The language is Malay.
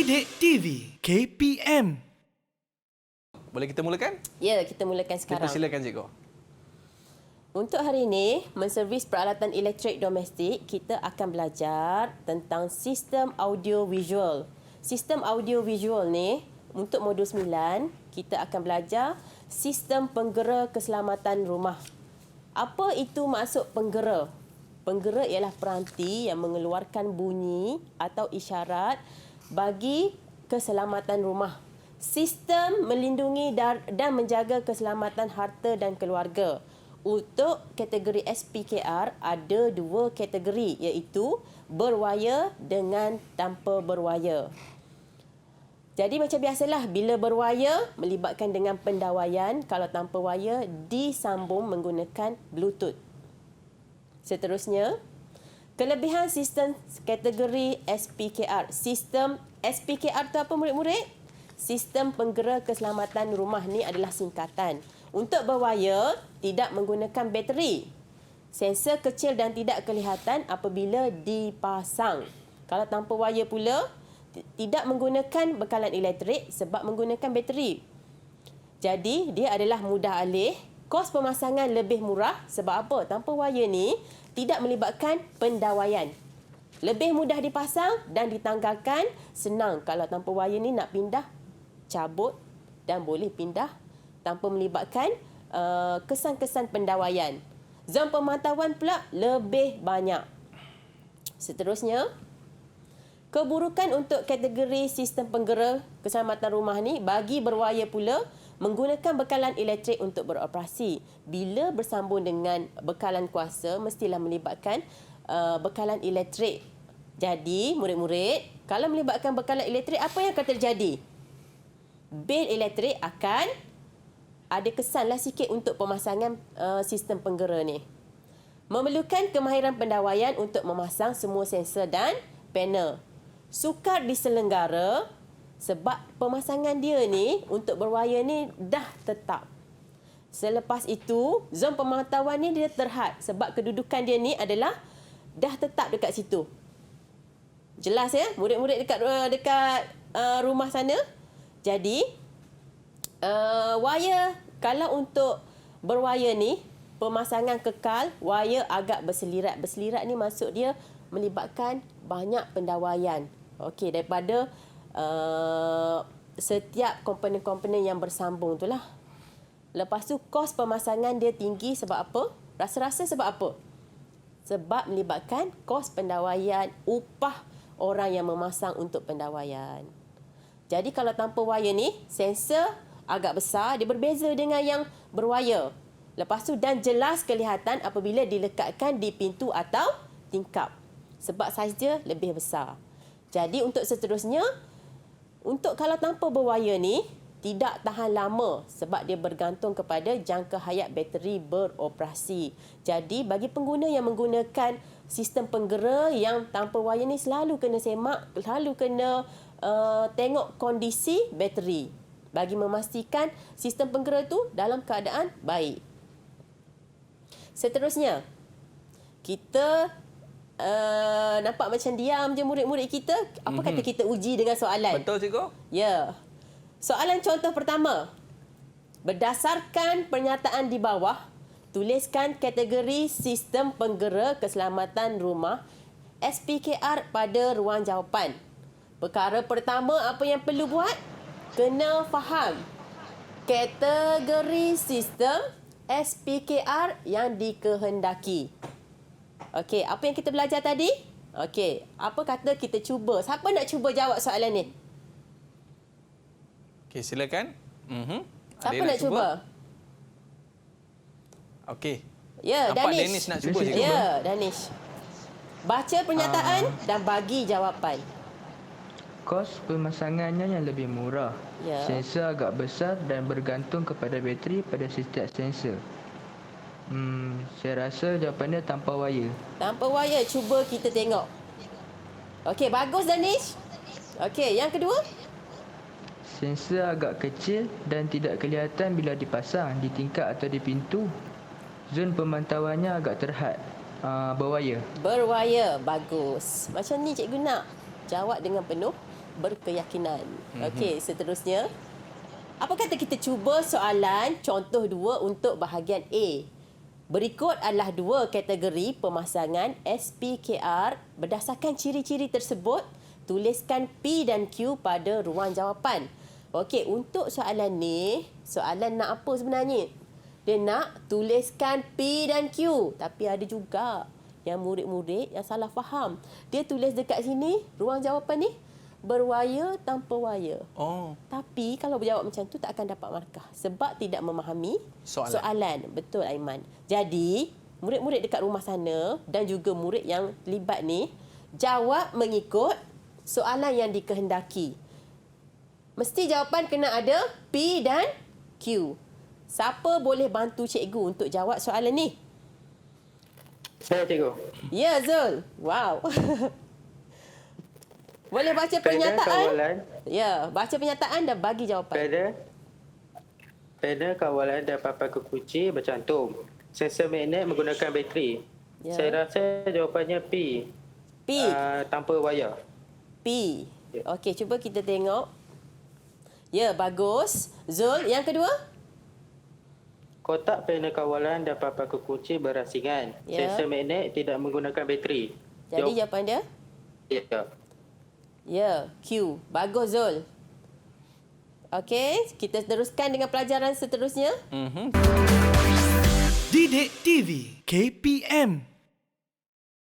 Didik TV KPM. Boleh kita mulakan? Ya, kita mulakan sekarang. Silakan cikgu. Untuk hari ini, menservis peralatan elektrik domestik, kita akan belajar tentang sistem audio visual. Sistem audio visual ni, untuk modul 9, kita akan belajar sistem penggera keselamatan rumah. Apa itu maksud penggera? Penggera ialah peranti yang mengeluarkan bunyi atau isyarat bagi keselamatan rumah. Sistem melindungi dan menjaga keselamatan harta dan keluarga. Untuk kategori SPKR ada dua kategori, iaitu berwayar dengan tanpa berwayar. Jadi macam biasalah, bila berwayar melibatkan dengan pendawaian, kalau tanpa wayar disambung menggunakan Bluetooth. Seterusnya, kelebihan sistem kategori SPKR. Sistem SPKR itu apa murid-murid? Sistem penggera keselamatan rumah ni adalah singkatan. Untuk berwayar, tidak menggunakan bateri. Sensor kecil dan tidak kelihatan apabila dipasang. Kalau tanpa wayar pula, tidak menggunakan bekalan elektrik sebab menggunakan bateri. Jadi, dia adalah mudah alih. Kos pemasangan lebih murah sebab apa? Tanpa wayar ni tidak melibatkan pendawaian. Lebih mudah dipasang dan ditanggalkan, senang. Kalau tanpa wayar ni nak pindah, cabut dan boleh pindah tanpa melibatkan kesan-kesan pendawaian. Zon pemantauan pula lebih banyak. Seterusnya, keburukan untuk kategori sistem penggera keselamatan rumah ni bagi berwayar pula menggunakan bekalan elektrik untuk beroperasi. Bila bersambung dengan bekalan kuasa, mestilah melibatkan bekalan elektrik. Jadi, murid-murid, kalau melibatkan bekalan elektrik, apa yang akan terjadi? Bil elektrik akan ada kesanlah sikit untuk pemasangan sistem penggera ni. Memerlukan kemahiran pendawaian untuk memasang semua sensor dan panel. Sukar diselenggara sebab pemasangan dia ni untuk berwayar ni dah tetap. Selepas itu, zon pemantauan ni dia terhad sebab kedudukan dia ni adalah dah tetap dekat situ. Jelas ya, murid-murid dekat rumah sana. Jadi, wayar, kalau untuk berwayar ni, pemasangan kekal, wayar agak berselirat. Berselirat ni maksud dia melibatkan banyak pendawaian. Okey, daripada setiap komponen-komponen yang bersambung itulah. Lepas tu, kos pemasangan dia tinggi sebab apa? Rasa-rasa sebab apa? Sebab melibatkan kos pendawaian, upah orang yang memasang untuk pendawaian. Jadi kalau tanpa wayar ni, sensor agak besar, dia berbeza dengan yang berwayar. Lepas tu, dan jelas kelihatan apabila dilekatkan di pintu atau tingkap. Sebab saiz dia lebih besar. Jadi untuk seterusnya, untuk kalau tanpa berwayar ni, tidak tahan lama sebab dia bergantung kepada jangka hayat bateri beroperasi. Jadi bagi pengguna yang menggunakan sistem penggera yang tanpa wayar ni, selalu kena semak, selalu kena tengok kondisi bateri bagi memastikan sistem penggera tu dalam keadaan baik. Seterusnya, kita nampak macam diam je murid-murid kita. Apa kata kita uji dengan soalan? Betul, cikgu? Ya. Soalan contoh pertama. Berdasarkan pernyataan di bawah, tuliskan kategori sistem penggera keselamatan rumah SPKR pada ruang jawapan. Perkara pertama, apa yang perlu buat? Kena faham kategori sistem SPKR yang dikehendaki. Okey, apa yang kita belajar tadi? Okey, apa kata kita cuba? Siapa nak cuba jawab soalan ni? Okey, silakan. Siapa nak cuba? Okey. Ya, nampak Danish. Danish nak cuba, cikgu. Ya, Danish. Baca pernyataan dan bagi jawapan. Kos pemasangannya yang lebih murah. Ya. Sensor agak besar dan bergantung kepada bateri pada setiap sensor. Saya rasa jawapannya tanpa wayar. Tanpa wayar, cuba kita tengok. Okey, bagus Danish. Okey, yang kedua? Sensor agak kecil dan tidak kelihatan bila dipasang di tingkap atau di pintu. Zon pemantauannya agak terhad. Berwayar. Berwayar, bagus. Macam ni cikgu nak jawab dengan penuh berkeyakinan. Okey, seterusnya. Apa kata kita cuba soalan contoh 2 untuk bahagian A. Berikut adalah 2 kategori pemasangan SPKR. Berdasarkan ciri-ciri tersebut, tuliskan P dan Q pada ruang jawapan. Okey, untuk soalan ni, soalan nak apa sebenarnya? Dia nak tuliskan P dan Q. Tapi ada juga yang murid-murid yang salah faham. Dia tulis dekat sini, ruang jawapan ni, berwaya tanpa waya. Oh. Tapi kalau berjawab macam tu tak akan dapat markah sebab tidak memahami soalan. Betul Aiman. Jadi, murid-murid dekat rumah sana dan juga murid yang terlibat ni jawab mengikut soalan yang dikehendaki. Mesti jawapan kena ada P dan Q. Siapa boleh bantu cikgu untuk jawab soalan ni? Saya cikgu. Ya, Zul. Wow. Boleh baca Pada pernyataan? kawalan, Ya, baca pernyataan dan bagi jawapan. pada kawalan dan papan kekunci bercantum. Sensor magnet menggunakan bateri. Ya. Saya rasa jawapannya P. P. Tanpa wayar. P. Ya. Okey, cuba kita tengok. Ya, bagus. Zul, yang kedua? Kotak panel kawalan dan papan kekunci berasingan. Ya. Sensor magnet tidak menggunakan bateri. Jadi jawapan dia? Ya. Ya, Q. Bagus, Zul. Okey, kita teruskan dengan pelajaran seterusnya. Didik TV KPM